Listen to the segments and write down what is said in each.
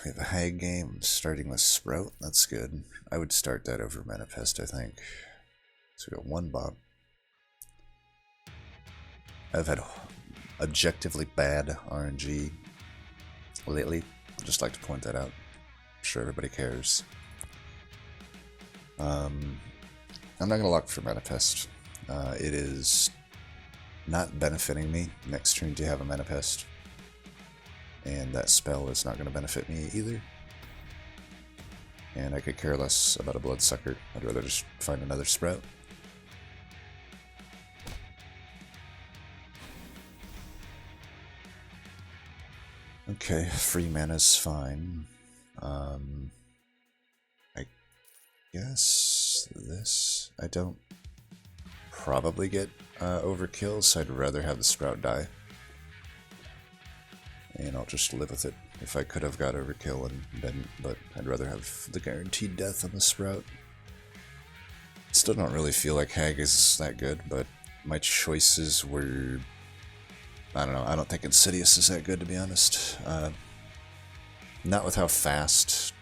We have a Haag game starting with Sprout. That's good. I would start that over Manifest, I think. So we got one bot. I've had objectively bad RNG lately. I'd just like to point that out. I'm sure everybody cares. I'm not going to lock for Manifest. It is not benefiting me next turn to have a Manifest. And that spell is not going to benefit me either. And I could care less about a Bloodsucker. I'd rather just find another Sprout. Okay, free mana's fine. I guess this... I don't probably get overkill, so I'd rather have the Sprout die. And I'll just live with it. If I could have got overkill and didn't, but I'd rather have the guaranteed death on the Sprout. Still don't really feel like Haag is that good, but my choices were... I don't know, I don't think Insidious is that good, to be honest. Not with how fast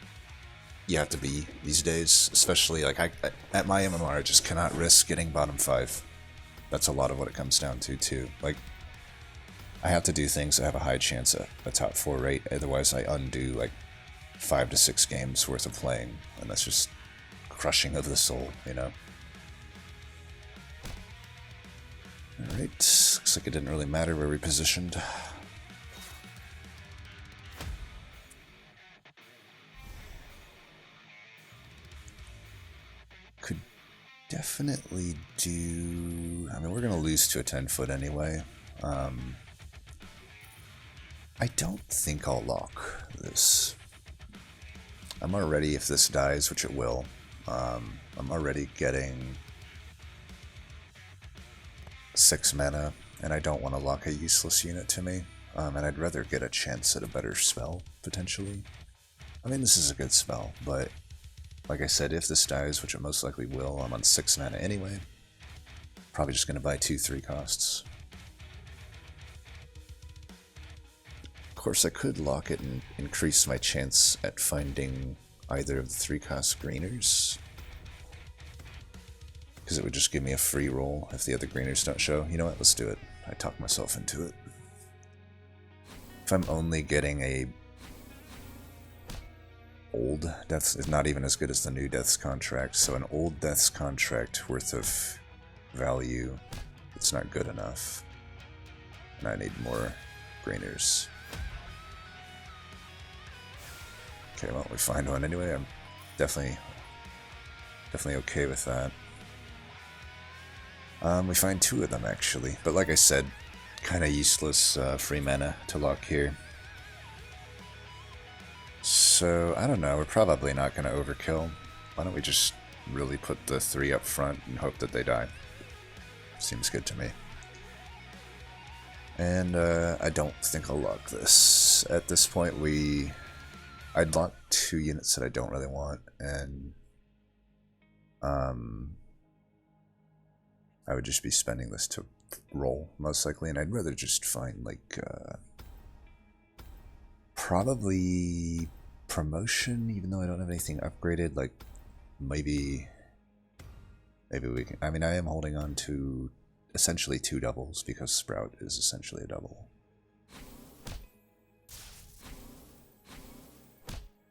you have to be these days, especially like at my MMR, I just cannot risk getting bottom 5. That's a lot of what it comes down to, too. Like, I have to do things that have a high chance at a top 4 rate, otherwise I undo like 5 to 6 games worth of playing, and that's just crushing of the soul, you know? Alright, looks like it didn't really matter where we positioned. Could definitely do... I mean, we're going to lose to a 10-foot anyway. I don't think I'll lock this. I'm already, if this dies, which it will, I'm already getting 6 mana, and I don't want to lock a useless unit to me, and I'd rather get a chance at a better spell, potentially. I mean, this is a good spell, but like I said, if this dies, which it most likely will, I'm on 6 mana anyway. Probably just going to buy 2/3 costs. Of course, I could lock it and increase my chance at finding either of the 3-cost greeners, because it would just give me a free roll if the other greeners don't show. You know what, let's do it. I talked myself into it. If I'm only getting a old Deaths, is not even as good as the new Deaths contract, so an old Deaths contract worth of value, it's not good enough. And I need more greeners. Okay, well, we find one anyway. I'm definitely okay with that. We find 2 of them, actually. But like I said, kind of useless free mana to lock here. So, I don't know. We're probably not going to overkill. Why don't we just really put the 3 up front and hope that they die? Seems good to me. And I don't think I'll lock this. At this point, I'd lock 2 units that I don't really want, and I would just be spending this to roll, most likely, and I'd rather just find, like, probably promotion, even though I don't have anything upgraded. Like, maybe we can... I mean, I am holding on to essentially 2 doubles, because Sprout is essentially a double.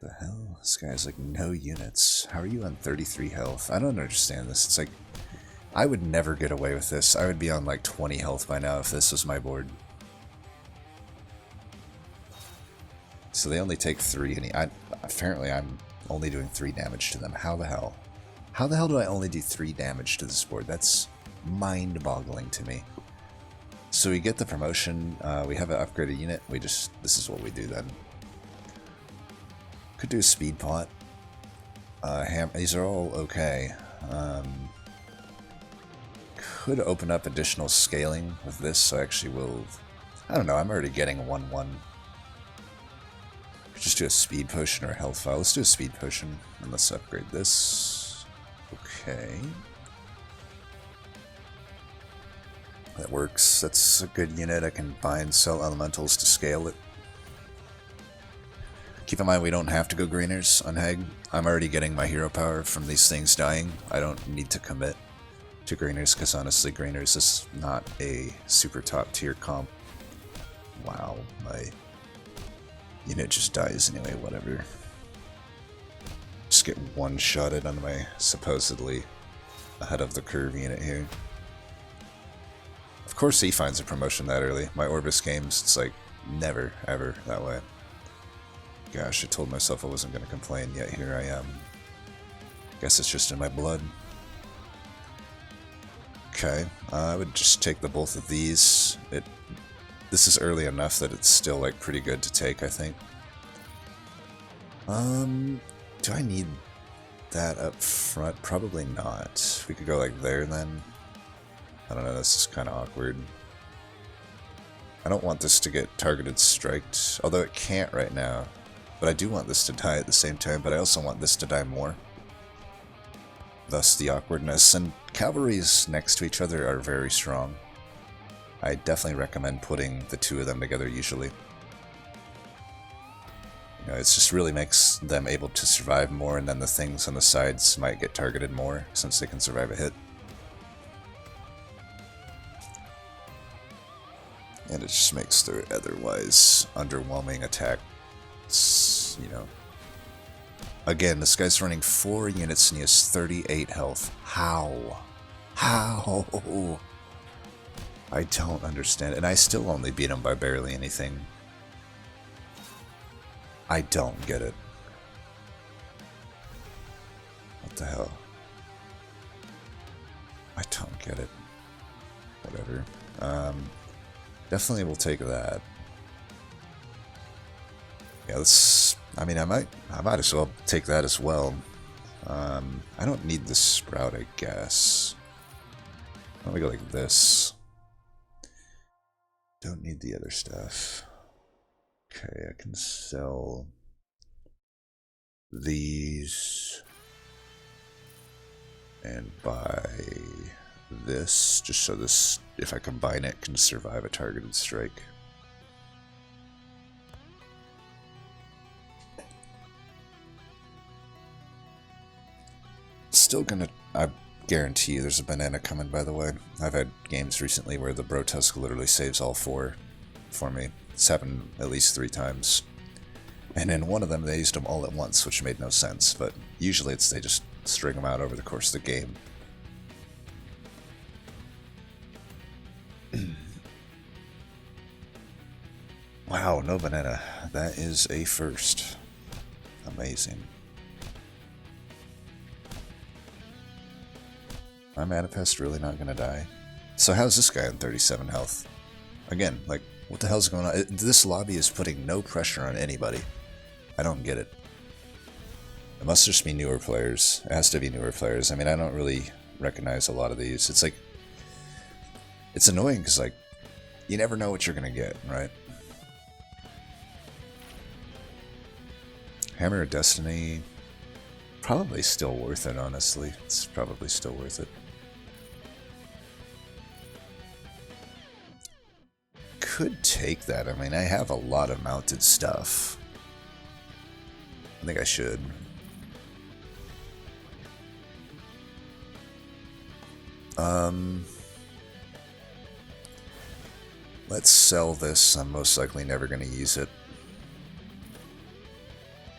The hell? This guy has like no units. How are you on 33 health? I don't understand this. It's like, I would never get away with this. I would be on like 20 health by now if this was my board. So they only take 3, and apparently I'm only doing 3 damage to them. How the hell? How the hell do I only do 3 damage to this board? That's mind-boggling to me. So we get the promotion. We have an upgraded unit. This is what we do then. Could do a speed pot. These are all okay. Could open up additional scaling with this, so I actually will... I don't know, I'm already getting 1/1. Just do a speed potion or a Hellfire. Let's do a speed potion, and let's upgrade this. Okay. That works. That's a good unit. I can buy and sell elementals to scale it. Keep in mind we don't have to go greeners on Haag. I'm already getting my hero power from these things dying. I don't need to commit to greeners because honestly greeners is not a super top tier comp. Wow, my unit just dies anyway, whatever. Just get one-shotted on my supposedly ahead of the curve unit here. Of course he finds a promotion that early. My Orbis games, it's like never, ever that way. Gosh, I told myself I wasn't going to complain, yet here I am. Guess it's just in my blood. Okay, I would just take the both of these. This is early enough that it's still like pretty good to take, I think. Do I need that up front? Probably not. We could go like there then. I don't know, this is kind of awkward. I don't want this to get targeted striked, although it can't right now. But I do want this to die at the same time, but I also want this to die more. Thus the awkwardness, and cavalries next to each other are very strong. I definitely recommend putting the two of them together usually. You know, it just really makes them able to survive more, and then the things on the sides might get targeted more since they can survive a hit. And it just makes their otherwise underwhelming attacks, you know. Again, this guy's running 4 units and he has 38 health. How? How? I don't understand. And I still only beat him by barely anything. I don't get it. What the hell? I don't get it. Whatever. Definitely will take that. Yeah, let's... I mean, I might as well take that as well. I don't need the sprout, I guess. Let me go like this. Don't need the other stuff. Okay, I can sell these and buy this, just so this, if I combine it, can survive a targeted strike. Still gonna, I guarantee you there's a banana coming, by the way. I've had games recently where the Brotusk literally saves all 4 for me. It's happened at least 3 times. And in one of them they used them all at once, which made no sense, but usually it's they just string them out over the course of the game. Wow, no banana. That is a first. Amazing. My Manifest really not gonna die? So how's this guy on 37 health? Again, like, what the hell's going on? This lobby is putting no pressure on anybody. I don't get it. It must just be newer players. It has to be newer players. I mean, I don't really recognize a lot of these. It's like... It's annoying because, like, you never know what you're gonna get, right? Hammer of Destiny... Probably still worth it, honestly. It's probably still worth it. Could take that. I mean, I have a lot of mounted stuff. I think I should. Let's sell this. I'm most likely never going to use it.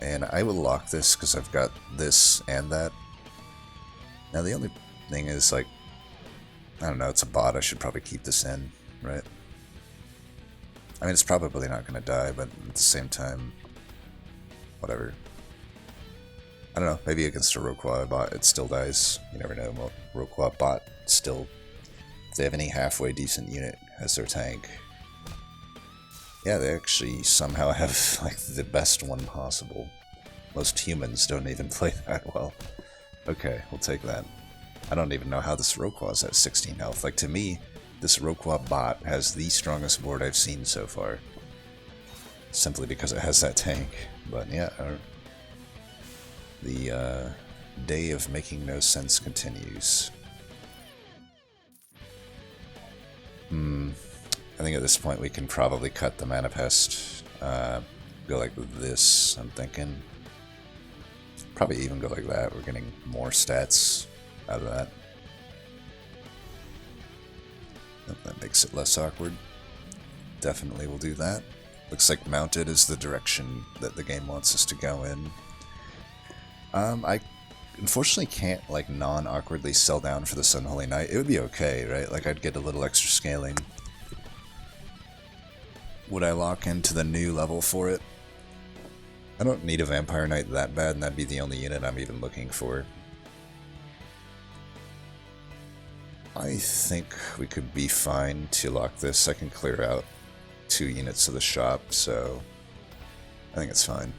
And I will lock this because I've got this and that. Now the only thing is, like, I don't know, it's a bot. I should probably keep this in, right? I mean, it's probably not going to die, but at the same time, whatever. I don't know, maybe against a Roquois bot it still dies. You never know. Well, Roquois bot still, if they have any halfway decent unit as their tank. Yeah, they actually somehow have, like, the best one possible. Most humans don't even play that well. Okay, we'll take that. I don't even know how this Roquois is at 16 health. Like, to me, this Roquois bot has the strongest board I've seen so far. Simply because it has that tank. But yeah, the day of making no sense continues. I think at this point we can probably cut the Manifest. go like this, I'm thinking. Probably even go like that. We're getting more stats out of that. That makes it less awkward. Definitely will do that. Looks like mounted is the direction that the game wants us to go in. I unfortunately can't like non-awkwardly sell down for this Unholy Knight. It would be okay, right? Like I'd get a little extra scaling. Would I lock into the new level for it? I don't need a Vampire Knight that bad, and that'd be the only unit I'm even looking for. I think we could be fine to lock this. I can clear out 2 units of the shop, so I think it's fine.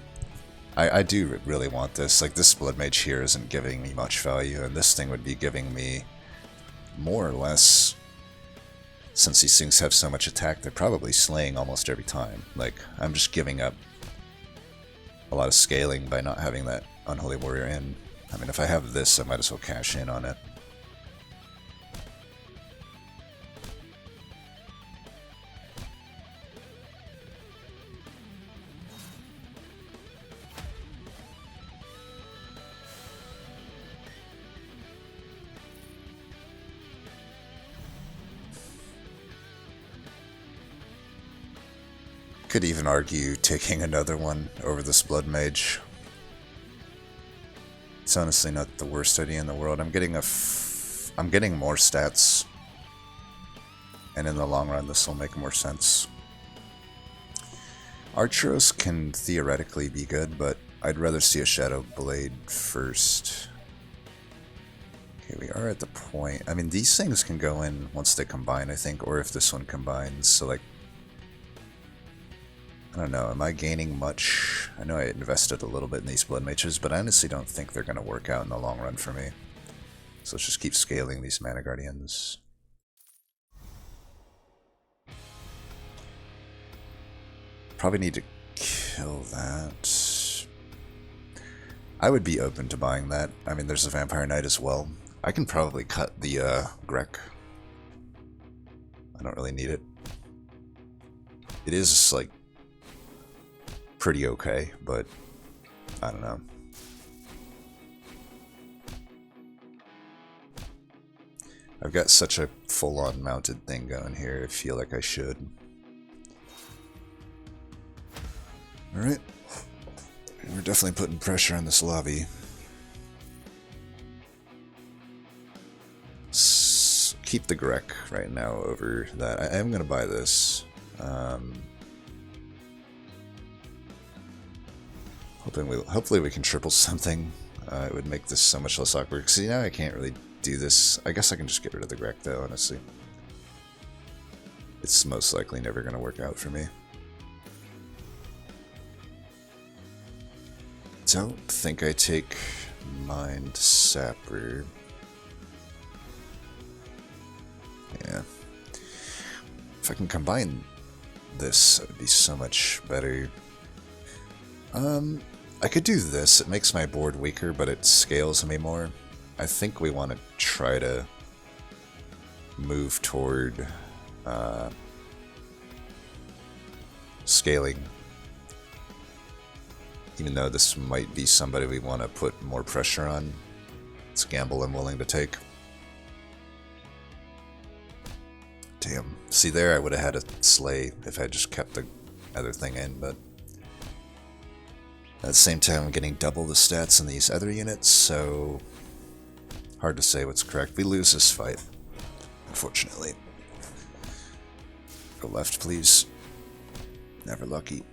I do really want this. Like, this Blood Mage here isn't giving me much value, and this thing would be giving me more or less. Since these things have so much attack, they're probably slaying almost every time. Like, I'm just giving up a lot of scaling by not having that Unholy Warrior in. I mean, if I have this, I might as well cash in on it. Could even argue taking another one over this Blood Mage. It's honestly not the worst idea in the world. I'm getting more stats, and in the long run this will make more sense. Archeros can theoretically be good, but I'd rather see a Shadow Blade first. Okay, we are at the point. I mean, these things can go in once they combine, I think, or if this one combines, so like, I don't know, am I gaining much? I know I invested a little bit in these Blood Mages, but I honestly don't think they're going to work out in the long run for me. So let's just keep scaling these Mana Guardians. Probably need to kill that. I would be open to buying that. I mean, there's a Vampire Knight as well. I can probably cut the Grek. I don't really need it. It is, like, pretty okay, but I don't know. I've got such a full-on mounted thing going here, I feel like I should. Alright. We're definitely putting pressure on this lobby. Keep the Grek right now over that. I am going to buy this. Hopefully we can triple something. It would make this so much less awkward. See, now I can't really do this. I guess I can just get rid of the Grek, though, honestly. It's most likely never going to work out for me. Don't think I take Mind Sapper. Yeah. If I can combine this, it would be so much better. I could do this. It makes my board weaker, but it scales me more. I think we want to try to move toward scaling. Even though this might be somebody we want to put more pressure on. It's a gamble I'm willing to take. Damn. See there, I would have had a slay if I just kept the other thing in, but at the same time, I'm getting double the stats in these other units, so hard to say what's correct. We lose this fight, unfortunately. Go left, please. Never lucky.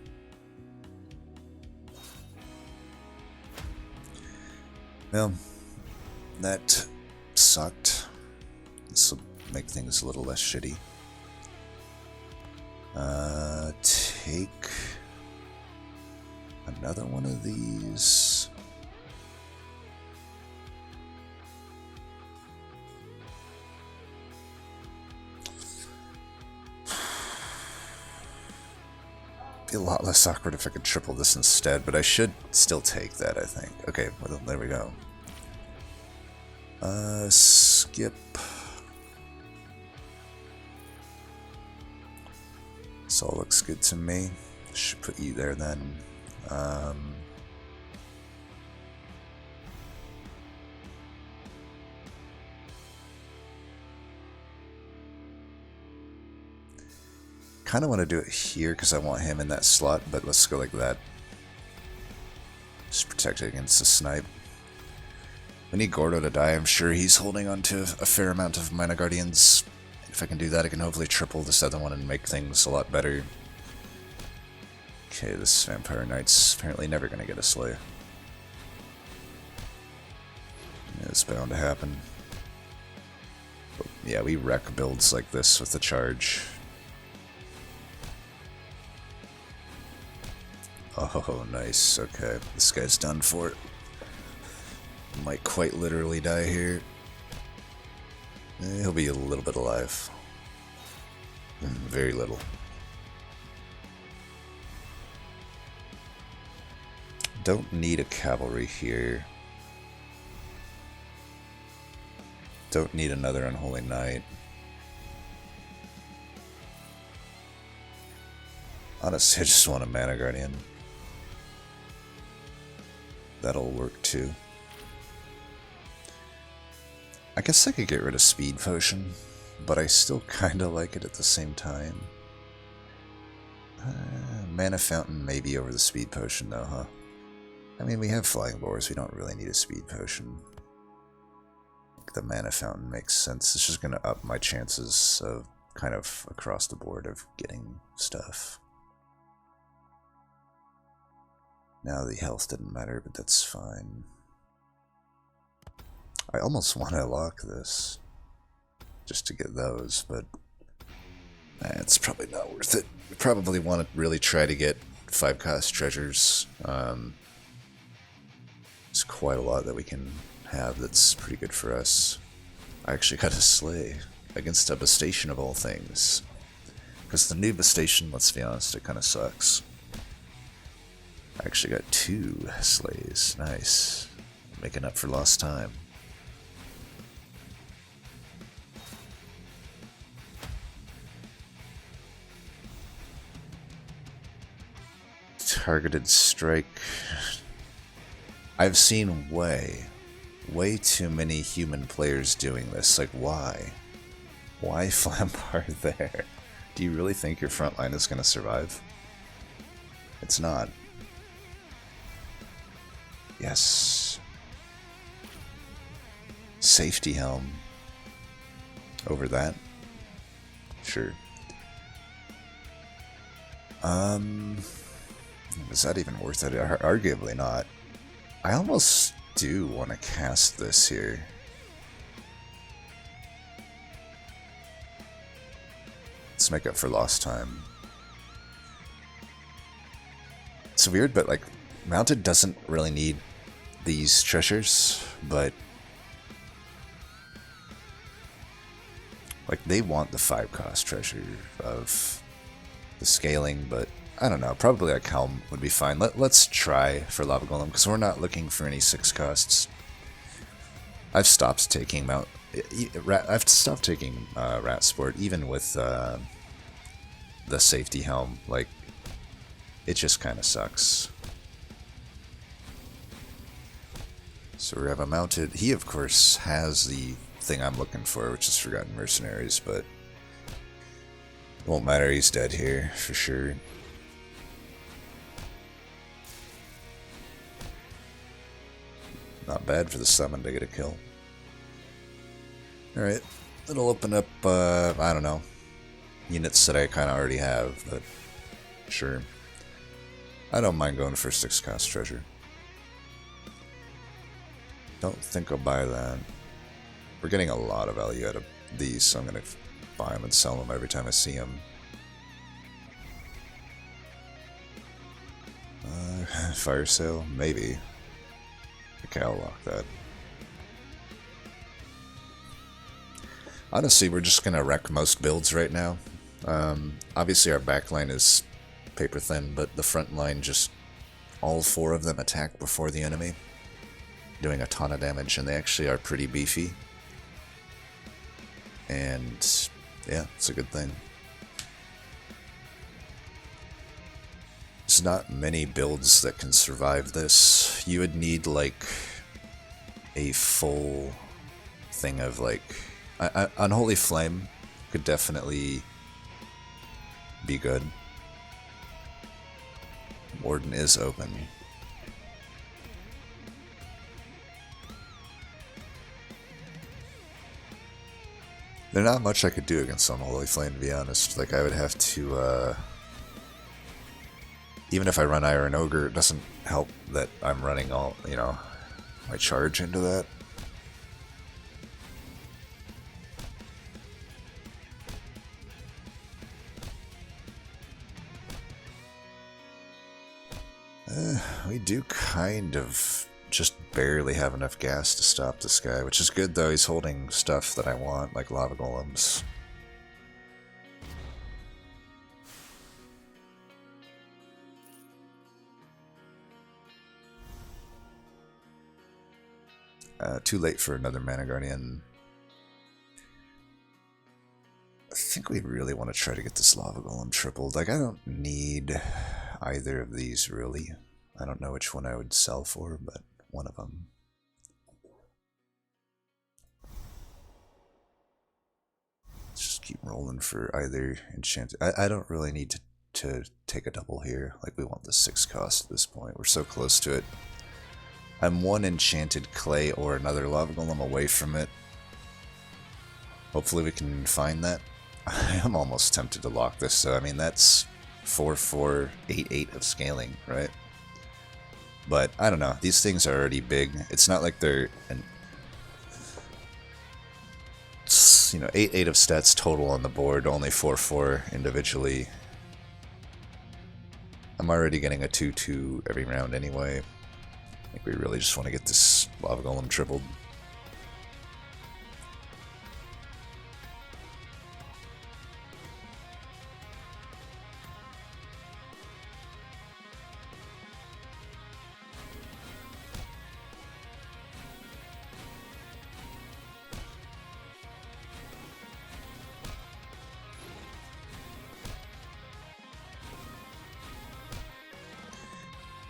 Well, that sucked. This will make things a little less shitty. Take another one of these. Be a lot less awkward if I could triple this instead, but I should still take that, I think. Okay, well, there we go. Skip. This all looks good to me. Should put you there then. Kind of want to do it here because I want him in that slot, but let's go like that. Just protect it against the snipe. We need Gordo to die. I'm sure he's holding on to a fair amount of Mana Guardians. If I can do that, I can hopefully triple this other one and make things a lot better. Okay, this Vampire Knight's apparently never going to get a Slay. Yeah, it's bound to happen. But yeah, we wreck builds like this with the charge. Oh, nice. Okay, this guy's done for it. Might quite literally die here. He'll be a little bit alive. Very little. Don't need a cavalry here. Don't need another Unholy Knight. Honestly, I just want a Mana Guardian. That'll work too. I guess I could get rid of Speed Potion, but I still kinda like it at the same time. Mana Fountain maybe over the Speed Potion though, huh? I mean, we have Flying Boars, we don't really need a Speed Potion. The Mana Fountain makes sense. It's just gonna up my chances of kind of across the board of getting stuff. Now the health didn't matter, but that's fine. I almost want to lock this just to get those, but it's probably not worth it. We probably want to really try to get 5-cost treasures. There's quite a lot that we can have that's pretty good for us. I actually got a Slay against a Bastation of all things. Because the new Bastation, let's be honest, it kind of sucks. I actually got 2 Slays. Nice. Making up for lost time. Targeted strike. I've seen way too many human players doing this. Like, why? Why Flampar there? Do you really think your front line is going to survive? It's not. Yes. Safety helm. Over that? Sure. Is that even worth it? Arguably not. I almost do want to cast this here. Let's make up for lost time. It's weird, but like, Mounted doesn't really need these treasures, but like, they want the 5-cost treasure of the scaling, but I don't know, probably like Helm would be fine. Let's try for Lava Golem, because we're not looking for any 6 costs. I've stopped taking Rat Sport, even with the safety helm. Like, it just kind of sucks. So we have a Mounted. He, of course, has the thing I'm looking for, which is Forgotten Mercenaries, but it won't matter. He's dead here, for sure. Not bad for the summon to get a kill. Alright, it'll open up, I don't know, units that I kind of already have, but sure. I don't mind going for 6-cost treasure. Don't think I'll buy that. We're getting a lot of value out of these, so I'm going to buy them and sell them every time I see them. Fire sale? Maybe. Okay, I'll lock that. Honestly, we're just going to wreck most builds right now. Obviously, our backline is paper thin, but the front line, just all 4 of them attack before the enemy, doing a ton of damage, and they actually are pretty beefy. And yeah, it's a good thing. There's not many builds that can survive this. You would need like a full thing of like Unholy Flame could definitely be good. Warden is open. There's not much I could do against Unholy Flame, to be honest. Like, I would have to, even if I run Iron Ogre, it doesn't help that I'm running all, you know, my charge into that. We do kind of just barely have enough gas to stop this guy, which is good though. He's holding stuff that I want, like lava golems. Too late for another Mana Guardian. I think we really want to try to get this lava golem tripled. Like, I don't need either of these really. I don't know which one I would sell for, but one of them. Let's just keep rolling for either enchanted. I don't really need to take a double here. Like, we want the 6 cost at this point. We're so close to it. I'm one enchanted clay or another lava golem away from it. Hopefully we can find that. I am almost tempted to lock this, so I mean that's 4-4-8-8 of scaling, right? But I don't know, these things are already big. It's not like they're you know, 8-8 of stats total on the board, only 4-4 individually. I'm already getting a 2-2 every round anyway. I think we really just want to get this lava golem tripled.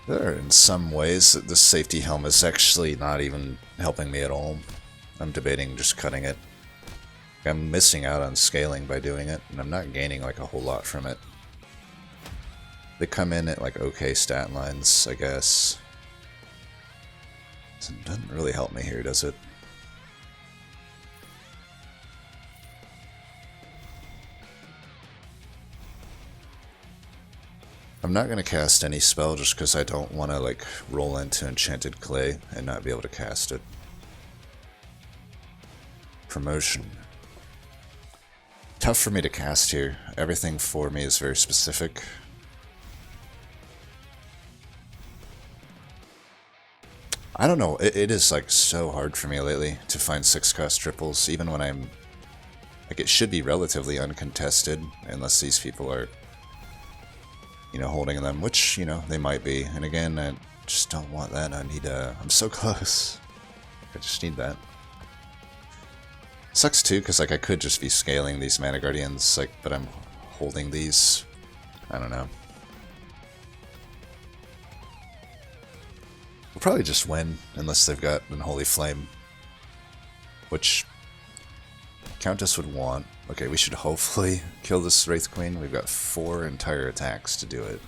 There are in some ways that this safety helm is actually not even helping me at all. I'm debating just cutting it. I'm missing out on scaling by doing it, and I'm not gaining like a whole lot from it. They come in at like okay stat lines, I guess. It doesn't really help me here, does it? I'm not going to cast any spell just because I don't want to like roll into Enchanted Clay and not be able to cast it. Promotion. Tough for me to cast here. Everything for me is very specific. I don't know, it is like so hard for me lately to find 6-cost triples, even when I'm like, it should be relatively uncontested unless these people are, you know, holding them, which, you know, they might be. And again, I just don't want that. I need I'm so close. I just need that. Sucks too, because like I could just be scaling these Mana Guardians, like, but I'm holding these. I don't know. We'll probably just win, unless they've got Unholy Flame, which Countess would want. Okay, we should hopefully kill this Wraith Queen. We've got 4 entire attacks to do it.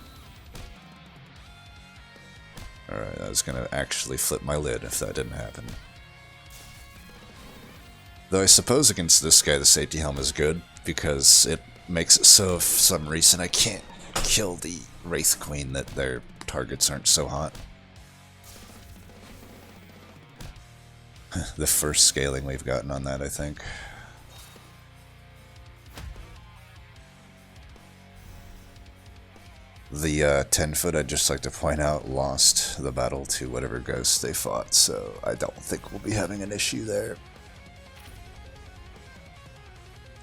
Alright, I was gonna actually flip my lid if that didn't happen. Though I suppose against this guy the safety helm is good, because it makes it so if for some reason I can't kill the Wraith Queen that their targets aren't so hot. The first scaling we've gotten on that, I think. The 10-foot, I'd just like to point out, lost the battle to whatever ghost they fought, so I don't think we'll be having an issue there.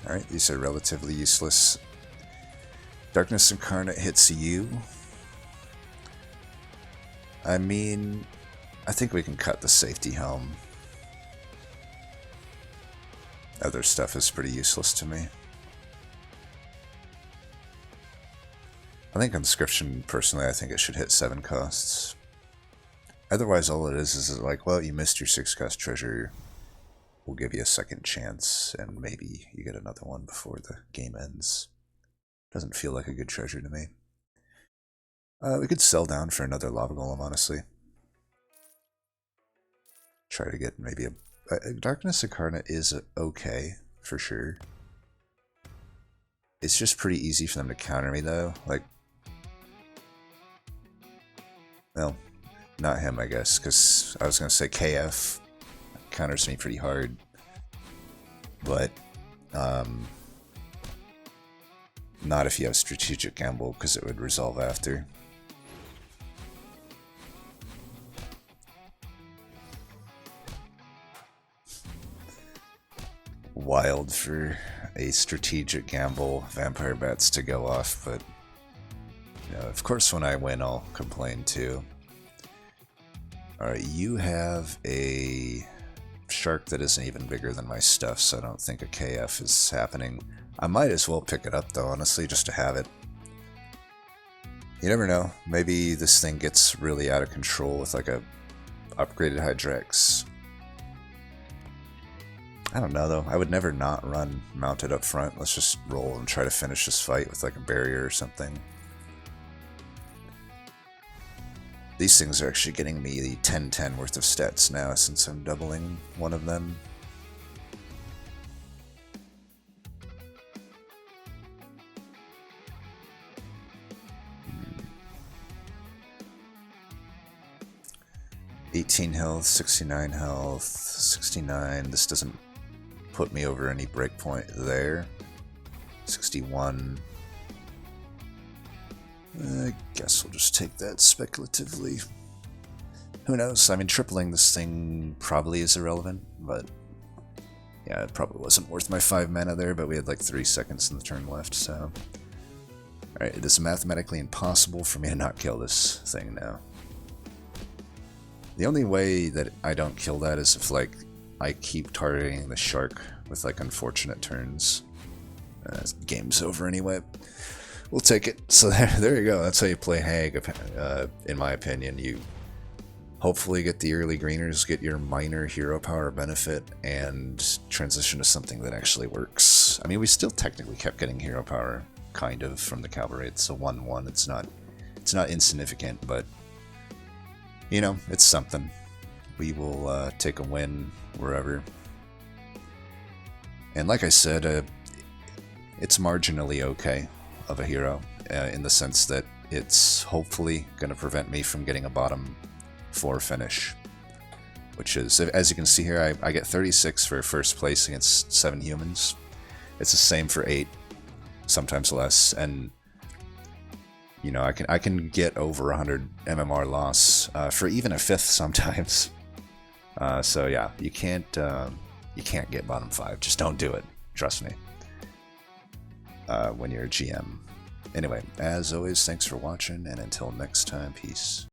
Alright, these are relatively useless. Darkness Incarnate hits you. I mean, I think we can cut the safety helm. Other stuff is pretty useless to me. I think conscription, personally, I think it should hit 7 costs. Otherwise, all it is like, well, you missed your 6 cost treasure. We'll give you a second chance, and maybe you get another one before the game ends. Doesn't feel like a good treasure to me. We could sell down for another lava golem, honestly. Try to get maybe a Darkness Incarnate is okay, for sure. It's just pretty easy for them to counter me, though. Like, well, not him, I guess, because I was going to say KF counters me pretty hard. But, not if you have Strategic Gamble, because it would resolve after. Wild for a Strategic Gamble Vampire Bats to go off, but you know, of course when I win I'll complain too. Alright, you have a shark that isn't even bigger than my stuff, so I don't think a KF is happening. I might as well pick it up though, honestly, just to have it. You never know, maybe this thing gets really out of control with like a upgraded Hydrex. I don't know though, I would never not run mounted up front. Let's just roll and try to finish this fight with like a barrier or something. These things are actually getting me the 10-10 worth of stats now since I'm doubling one of them. $18 health, 69 health, 69. This doesn't put me over any breakpoint there. 61. I guess we'll just take that speculatively. Who knows? I mean, tripling this thing probably is irrelevant, but yeah, it probably wasn't worth my 5 mana there, but we had like 3 seconds in the turn left, so. Alright, it is mathematically impossible for me to not kill this thing now. The only way that I don't kill that is if, like, I keep targeting the shark with, like, unfortunate turns. Game's over anyway. We'll take it. So there you go. That's how you play Haag, in my opinion. You hopefully get the early greeners, get your minor hero power benefit, and transition to something that actually works. I mean, we still technically kept getting hero power, kind of, from the cavalry. It's a 1-1. It's not insignificant, but you know, it's something. We will take a win wherever. And like I said, it's marginally okay of a hero, in the sense that it's hopefully going to prevent me from getting a bottom 4 finish. Which is, as you can see here, I get 36 for first place against 7 humans. It's the same for 8, sometimes less, and you know, I can get over 100 MMR loss for even a 5th sometimes. So yeah, you can't get bottom 5. Just don't do it. Trust me. When you're a GM. Anyway, as always, thanks for watching, and until next time, peace.